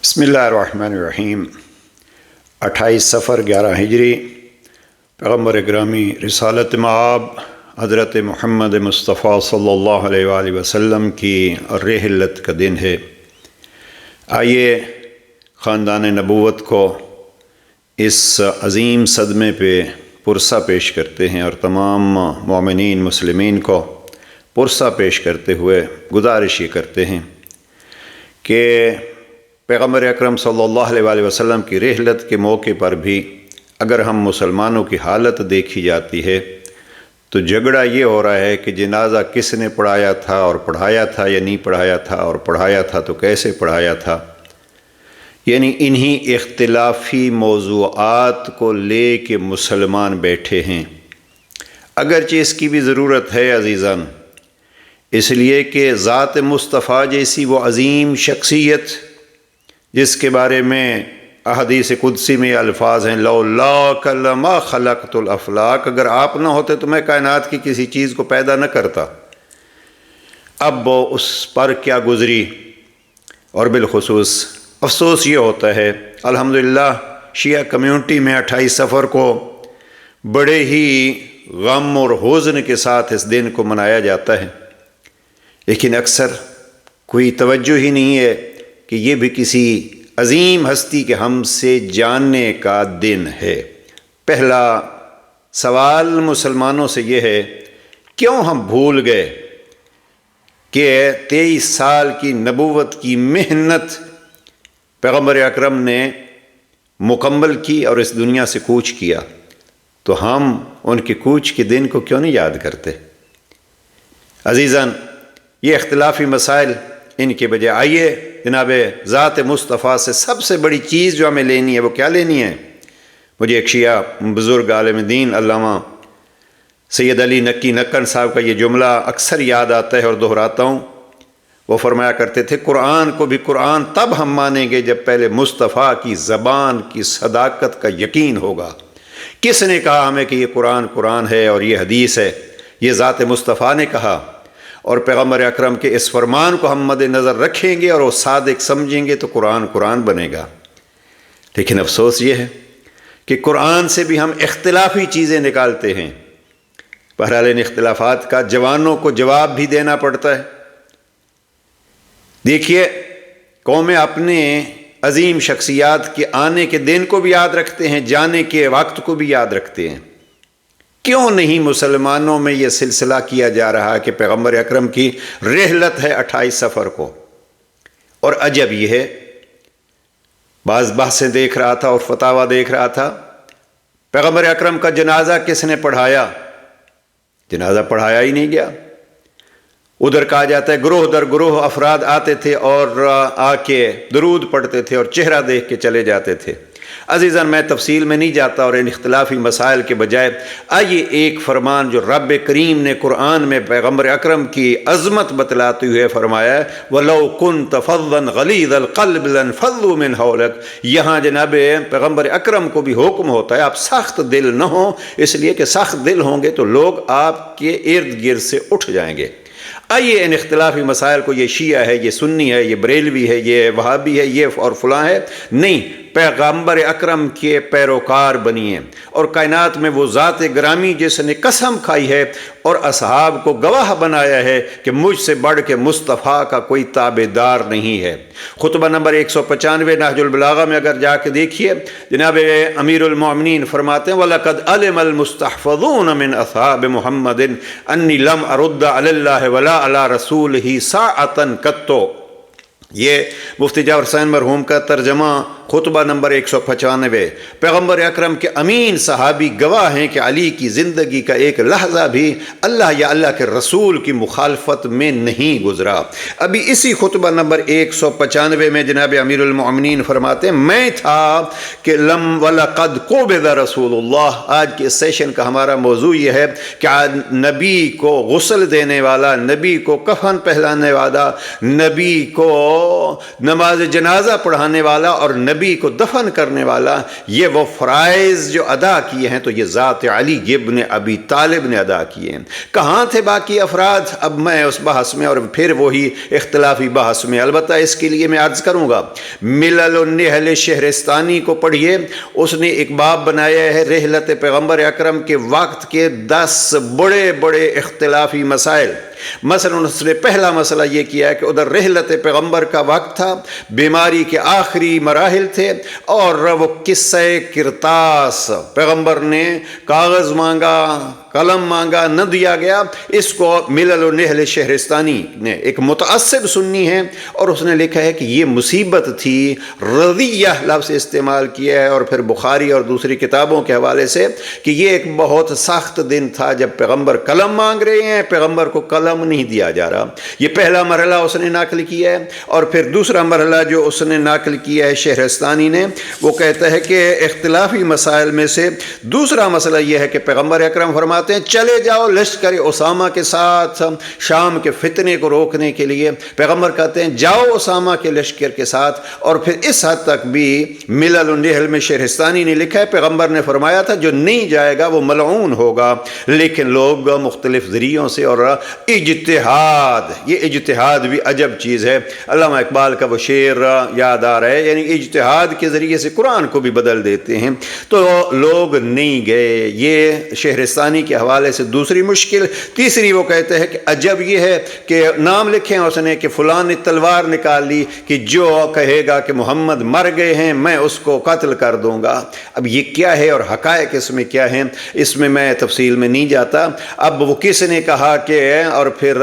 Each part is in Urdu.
بسم اللہ الرحمن الرحیم 28 صفر 11 ہجری پیغمبر گرامی رسالت مآب حضرت محمد مصطفیٰ صلی اللہ علیہ وآلہ وسلم کی رحلت کا دن ہے۔ آئیے خاندان نبوت کو اس عظیم صدمے پہ پرسہ پیش کرتے ہیں اور تمام مومنین مسلمین کو پرسہ پیش کرتے ہوئے گزارش یہ کرتے ہیں کہ پیغمبر اکرم صلی اللہ علیہ وآلہ وسلم کی رحلت کے موقع پر بھی اگر ہم مسلمانوں کی حالت دیکھی جاتی ہے تو جھگڑا یہ ہو رہا ہے کہ جنازہ کس نے پڑھایا تھا اور پڑھایا تھا یا نہیں پڑھایا تھا، اور پڑھایا تھا تو کیسے پڑھایا تھا۔ یعنی انہی اختلافی موضوعات کو لے کے مسلمان بیٹھے ہیں، اگرچہ اس کی بھی ضرورت ہے عزیزان، اس لیے کہ ذات مصطفیٰ جیسی وہ عظیم شخصیت جس کے بارے میں احادیث قدسی میں الفاظ ہیں لولاک لما خلقت الافلاک، اگر آپ نہ ہوتے تو میں کائنات کی کسی چیز کو پیدا نہ کرتا۔ اب وہ اس پر کیا گزری، اور بالخصوص افسوس یہ ہوتا ہے الحمدللہ شیعہ کمیونٹی میں 28 صفر کو بڑے ہی غم اور حزن کے ساتھ اس دن کو منایا جاتا ہے، لیکن اکثر کوئی توجہ ہی نہیں ہے کہ یہ بھی کسی عظیم ہستی کے ہم سے جاننے کا دن ہے۔ پہلا سوال مسلمانوں سے یہ ہے، کیوں ہم بھول گئے کہ 23 سال کی نبوت کی محنت پیغمبر اکرم نے مکمل کی اور اس دنیا سے کوچ کیا، تو ہم ان کے کوچ کے دن کو کیوں نہیں یاد کرتے؟ عزیزان، یہ اختلافی مسائل ان کے بجائے آئیے جناب ذات مصطفیٰ سے سب سے بڑی چیز جو ہمیں لینی ہے وہ کیا لینی ہے؟ مجھے ایک شیعہ بزرگ عالم دین علامہ سید علی نقی نکن صاحب کا یہ جملہ اکثر یاد آتا ہے اور دہراتا ہوں۔ وہ فرمایا کرتے تھے، قرآن کو بھی قرآن تب ہم مانیں گے جب پہلے مصطفیٰ کی زبان کی صداقت کا یقین ہوگا۔ کس نے کہا ہمیں کہ یہ قرآن ہے اور یہ حدیث ہے؟ یہ ذات مصطفیٰ نے کہا، اور پیغمبر اکرم کے اس فرمان کو ہم مد نظر رکھیں گے اور وہ صادق سمجھیں گے تو قرآن بنے گا۔ لیکن افسوس یہ ہے کہ قرآن سے بھی ہم اختلافی چیزیں نکالتے ہیں۔ بہرحال ان اختلافات کا جوانوں کو جواب بھی دینا پڑتا ہے۔ دیکھیے، قومیں اپنے عظیم شخصیات کے آنے کے دن کو بھی یاد رکھتے ہیں، جانے کے وقت کو بھی یاد رکھتے ہیں۔ کیوں نہیں مسلمانوں میں یہ سلسلہ کیا جا رہا کہ پیغمبر اکرم کی رحلت ہے 28 صفر کو؟ اور عجب یہ ہے، بعض بحثیں دیکھ رہا تھا اور فتاویٰ دیکھ رہا تھا، پیغمبر اکرم کا جنازہ کس نے پڑھایا؟ جنازہ پڑھایا ہی نہیں گیا۔ ادھر کہا جاتا ہے گروہ در گروہ افراد آتے تھے اور آ کے درود پڑھتے تھے اور چہرہ دیکھ کے چلے جاتے تھے۔ عزیزان، میں تفصیل میں نہیں جاتا اور ان اختلافی مسائل کے بجائے آئیے ایک فرمان جو رب کریم نے قرآن میں پیغمبر اکرم کی عظمت بتلاتے ہوئے فرمایا ہے وَلَوْ كُنْتَ فَظًّا غَلِيظَ الْقَلْبِ لَانفَضُّوا مِنْ حَوْلِكَ، یہاں جناب پیغمبر اکرم کو بھی حکم ہوتا ہے آپ سخت دل نہ ہوں، اس لیے کہ سخت دل ہوں گے تو لوگ آپ کے ارد گرد سے اٹھ جائیں گے۔ آئیے ان اختلافی مسائل کو یہ شیعہ ہے، یہ سنی ہے، یہ بریلوی ہے، یہ وہابی ہے، یہ اور فلاں ہے، نہیں، پیغمبر اکرم کے پیروکار بنیے اور کائنات میں وہ ذات گرامی جس نے قسم کھائی ہے اور اصحاب کو گواہ بنایا ہے کہ مجھ سے بڑھ کے مصطفیٰ کا کوئی تابعدار نہیں ہے۔ خطبہ نمبر 195 نہج البلاغہ میں اگر جا کے دیکھیے، جناب امیر المومنین فرماتے ہیں وَلَقَدْ عَلِمَ الْمُسْتَحْفَظُونَ مِنْ أَصْحَابِ مُحَمَّدٍ أَنِّي لَمْ أَرُدَّ عَلَى اللَّهِ وَلَا عَلَى رَسُولِهِ سَاعَةً قَطُّ۔ یہ مفتی جعفر حسین مرحوم کا ترجمہ خطبہ نمبر 195۔ پیغمبر اکرم کے امین صحابی گواہ ہیں کہ علی کی زندگی کا ایک لحظہ بھی اللہ یا اللہ کے رسول کی مخالفت میں نہیں گزرا۔ ابھی اسی خطبہ نمبر 195 میں جناب امیر المؤمنین فرماتے ہیں میں تھا کہ وَلَقَدْ قُبِضَ رسول اللہ۔ آج کے سیشن کا ہمارا موضوع یہ ہے کہ نبی کو غسل دینے والا، نبی کو کفن پہلانے والا، نبی کو نماز جنازہ پڑھانے والا اور نبی کو دفن کرنے والا، یہ وہ فرائض جو ادا کیے ہیں تو یہ ذات علی ابن ابی طالب نے ادا کیے ہیں۔ کہاں تھے باقی افراد؟ اب میں اس بحث میں اور پھر وہی اختلافی بحث میں، البتہ اس کے لیے میں عرض کروں گا ملل النحل شہرستانی کو پڑھیے، اس نے ایک باب بنایا ہے رحلت پیغمبر اکرم کے وقت کے 10 بڑے بڑے اختلافی مسائل۔ مثلا اس نے پہلا مسئلہ یہ کیا کہ ادھر رحلت پیغمبر کا وقت تھا، بیماری کے آخری مراحل تھے، اور وہ قصہ کرتاس، پیغمبر نے کاغذ مانگا، قلم مانگا، نہ دیا گیا۔ اس کو ملل النحل شہرستانی نے ایک متعصب سنی ہے اور اس نے لکھا ہے کہ یہ مصیبت تھی، رضیہ لفظ استعمال کیا ہے، اور پھر بخاری اور دوسری کتابوں کے حوالے سے کہ یہ ایک بہت سخت دن تھا جب پیغمبر قلم مانگ رہے ہیں، پیغمبر کو قلم نہیں دیا جا رہا۔ یہ پہلا مرحلہ اس نے نقل کیا ہے، اور پھر دوسرا مرحلہ جو اس نے نقل کیا ہے شہرستانی نے، وہ کہتا ہے کہ اختلافی مسائل میں سے دوسرا مسئلہ یہ ہے کہ پیغمبر اکرم فرماتے ہیں چلے جاؤ لشکر اسامہ کے ساتھ شام کے فتنے کو روکنے کے لیے۔ پیغمبر کہتے ہیں جاؤ اسامہ کے لشکر کے ساتھ، اور پھر اس حد تک بھی ملل النحل میں شہرستانی نے لکھا ہے پیغمبر نے فرمایا تھا جو نہیں جائے گا وہ ملعون ہوگا، لیکن لوگ مختلف ذریعوں سے اور اجتہاد، یہ اجتہاد بھی عجب چیز ہے، علامہ اقبال کا وہ شعر یاد آ رہا ہے، یعنی اجتہاد کے ذریعے سے قرآن کو بھی بدل دیتے ہیں، تو لوگ نہیں گئے۔ یہ شہرستانی کے حوالے سے دوسری مشکل۔ تیسری وہ کہتے ہیں کہ عجب یہ ہے کہ نام لکھے ہیں اس نے کہ فلاں نے تلوار نکال لی کہ جو کہے گا کہ محمد مر گئے ہیں میں اس کو قتل کر دوں گا۔ اب یہ کیا ہے اور حقائق اس میں کیا ہیں، اس میں تفصیل میں نہیں جاتا۔ اب وہ کس نے کہا کہ، اور پھر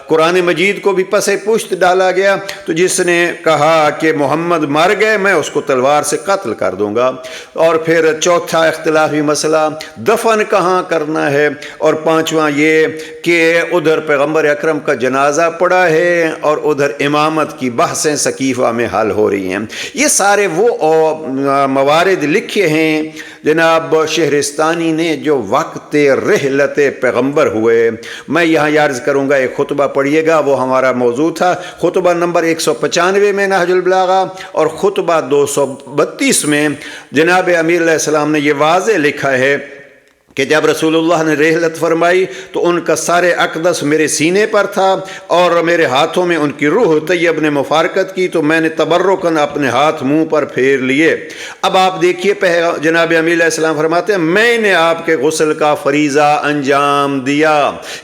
قرآن مجید کو بھی پس پشت ڈالا گیا، تو جس نے کہا کہ محمد مر گئے میں اس کو تلوار سے قتل کر دوں گا۔ اور پھر چوتھا اختلافی مسئلہ دفن کہاں کرنا ہے، اور پانچواں یہ کہ ادھر پیغمبر اکرم کا جنازہ پڑا ہے اور ادھر امامت کی بحثیں سقیفہ میں حل ہو رہی ہیں۔ یہ سارے وہ موارد لکھے ہیں جناب شہرستانی نے جو وقت رحلت پیغمبر ہوئے۔ میں یہاں عرض کروں گا ایک خطبہ پڑھیے گا، وہ ہمارا موضوع تھا، خطبہ نمبر 195 میں نہج البلاغہ، اور خطبہ 232 میں جناب امیر علیہ السلام نے یہ واضح لکھا ہے کہ جب رسول اللہ نے رحلت فرمائی تو ان کا سار اقدس میرے سینے پر تھا اور میرے ہاتھوں میں ان کی روح طیب نے مفارقت کی، تو میں نے تبرکاً اپنے ہاتھ منہ پر پھیر لیے۔ اب آپ دیکھیے جناب امیر علیہ السلام فرماتے ہیں میں نے آپ کے غسل کا فریضہ انجام دیا۔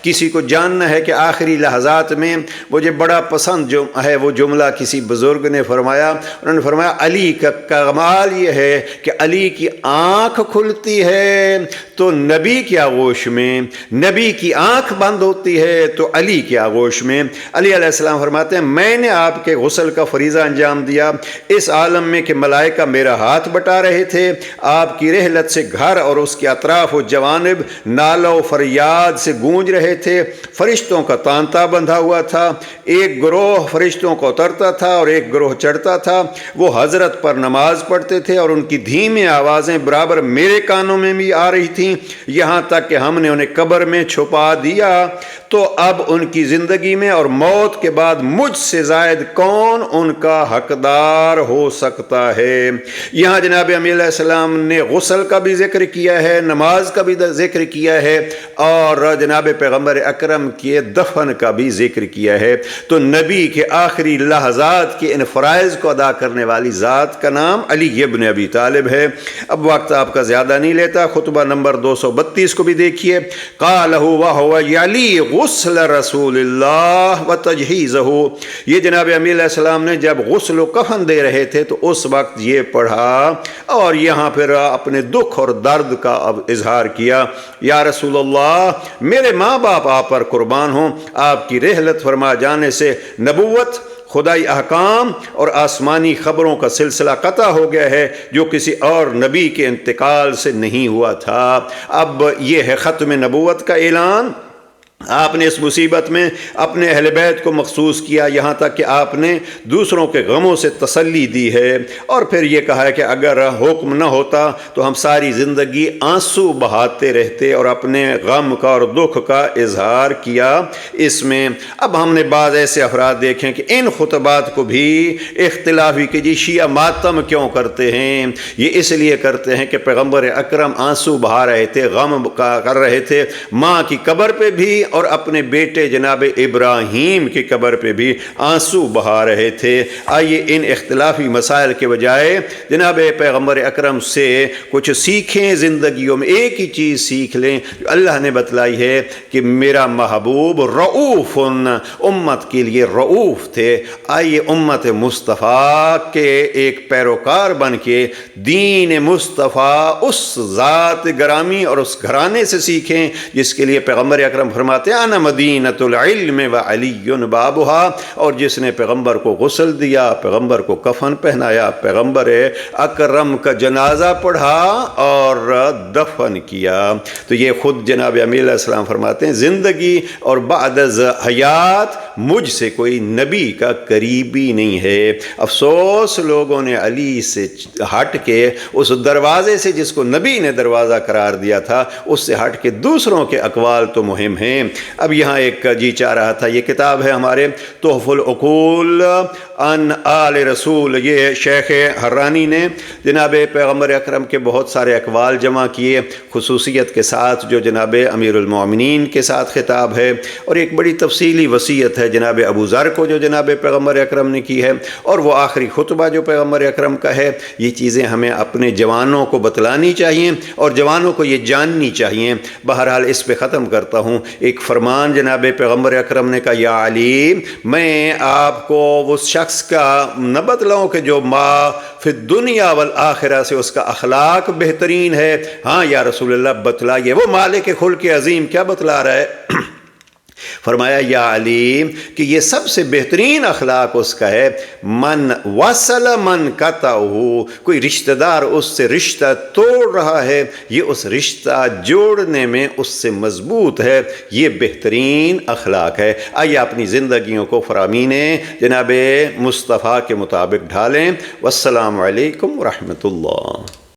کسی کو جاننا ہے کہ آخری لحظات میں مجھے بڑا پسند جو ہے وہ جملہ کسی بزرگ نے فرمایا، انہوں نے فرمایا علی کا کمال یہ ہے کہ علی کی آنکھ کھلتی ہے تو نبی کی آغوش میں، نبی کی آنکھ بند ہوتی ہے تو علی کی آغوش میں۔ علی علیہ السلام فرماتے ہیں میں نے آپ کے غسل کا فریضہ انجام دیا اس عالم میں کہ ملائکہ میرا ہاتھ بٹا رہے تھے، آپ کی رحلت سے گھر اور اس کے اطراف و جوانب نالہ و فریاد سے گونج رہے تھے، فرشتوں کا تانتا بندھا ہوا تھا، ایک گروہ فرشتوں کو اترتا تھا اور ایک گروہ چڑھتا تھا، وہ حضرت پر نماز پڑھتے تھے اور ان کی دھیمی آوازیں برابر میرے کانوں میں بھی آ رہی تھیں، یہاں تک کہ ہم نے انہیں قبر میں چھپا دیا۔ تو اب ان کی زندگی میں اور موت کے بعد مجھ سے زائد کون ان کا حقدار ہو سکتا ہے۔ یہاں جناب امیر علیہ السلام نے غسل کا بھی ذکر کیا ہے، نماز کا بھی ذکر کیا ہے، اور جناب پیغمبر اکرم کے دفن کا بھی ذکر کیا ہے۔ تو نبی کے آخری لحظات کے ان فرائض کو ادا کرنے والی ذات کا نام علی ابن ابی طالب ہے۔ اب وقت آپ کا زیادہ نہیں لیتا، خطبہ نمبر 232 کو بھی دیکھیے۔ قالہ وہو یعلی غسل رسول اللہ وتجہیزہ، یہ جناب امیر علیہ السلام نے جب غسل و کفن دے رہے تھے تو اس وقت یہ پڑھا اور یہاں پھر اپنے دکھ اور درد کا اب اظہار کیا۔ یا رسول اللہ میرے ماں باپ آپ پر قربان ہوں، آپ کی رحلت فرما جانے سے نبوت، خدائی احکام اور آسمانی خبروں کا سلسلہ قطع ہو گیا ہے جو کسی اور نبی کے انتقال سے نہیں ہوا تھا۔ اب یہ ہے ختم نبوت کا اعلان، آپ نے اس مصیبت میں اپنے اہل بیت کو مخصوص کیا، یہاں تک کہ آپ نے دوسروں کے غموں سے تسلی دی ہے، اور پھر یہ کہا ہے کہ اگر حکم نہ ہوتا تو ہم ساری زندگی آنسو بہاتے رہتے اور اپنے غم کا اور دکھ کا اظہار کیا اس میں۔ اب ہم نے بعض ایسے افراد دیکھیں کہ ان خطبات کو بھی اختلافی کہ جی شیعہ ماتم کیوں کرتے ہیں، یہ اس لیے کرتے ہیں کہ پیغمبر اکرم آنسو بہا رہے تھے، غم کر رہے تھے، ماں کی قبر پہ بھی اور اپنے بیٹے جناب ابراہیم کی قبر پہ بھی آنسو بہا رہے تھے۔ آئیے ان اختلافی مسائل کے بجائے جناب پیغمبر اکرم سے کچھ سیکھیں، زندگیوں میں ایک ہی چیز سیکھ لیں جو اللہ نے بتلائی ہے کہ میرا محبوب رؤوف، امت کے لیے رؤوف تھے۔ آئیے امت مصطفیٰ کے ایک پیروکار بن کے دین مصطفیٰ اس ذات گرامی اور اس گھرانے سے سیکھیں جس کے لیے پیغمبر اکرم فرماتے ہیں انا مدینۃ العلم وعلی بابھا، اور جس نے پیغمبر کو غسل دیا، پیغمبر کو کفن پہنایا، پیغمبر اکرم کا جنازہ پڑھا اور دفن کیا۔ تو یہ خود جناب امیر علیہ السلام فرماتے ہیں زندگی اور بعد از حیات مجھ سے کوئی نبی کا قریبی نہیں ہے۔ افسوس لوگوں نے علی سے ہٹ کے اس دروازے سے جس کو نبی نے دروازہ قرار دیا تھا اس سے ہٹ کے دوسروں کے اقوال تو مہم ہیں۔ اب یہاں ایک جی چاہ رہا تھا، یہ کتاب ہے ہمارے تحف العقول عن آل رسول، یہ شیخ حرانی نے جناب پیغمبر اکرم کے بہت سارے اقوال جمع کیے خصوصیت کے ساتھ جو جناب امیر المومنین کے ساتھ خطاب ہے، اور ایک بڑی تفصیلی وصیت ہے جناب ابو ذر کو جو جناب پیغمبر اکرم نے کی ہے، اور وہ آخری خطبہ جو پیغمبر اکرم کا ہے۔ یہ چیزیں ہمیں اپنے جوانوں کو بتلانی چاہیے اور جوانوں کو یہ جاننی چاہیے۔ بہرحال اس پہ ختم کرتا ہوں، ایک فرمان جناب پیغمبر اکرم نے کہا یا علی، میں آپ کو اس شخص کا نہ بتلاؤں کہ جو ما فی الدنیا والآخرہ سے اس کا اخلاق بہترین ہے؟ ہاں یا رسول اللہ بتلائیے۔ وہ مالک خلق عظیم کیا بتلا رہا ہے؟ فرمایا یا علی کہ یہ سب سے بہترین اخلاق اس کا ہے من وصل من قطعہ، کوئی رشتہ دار اس سے رشتہ توڑ رہا ہے یہ اس رشتہ جوڑنے میں اس سے مضبوط ہے، یہ بہترین اخلاق ہے۔ آئیے اپنی زندگیوں کو فرامین جناب مصطفیٰ کے مطابق ڈھالیں۔ والسلام علیکم ورحمۃ اللہ۔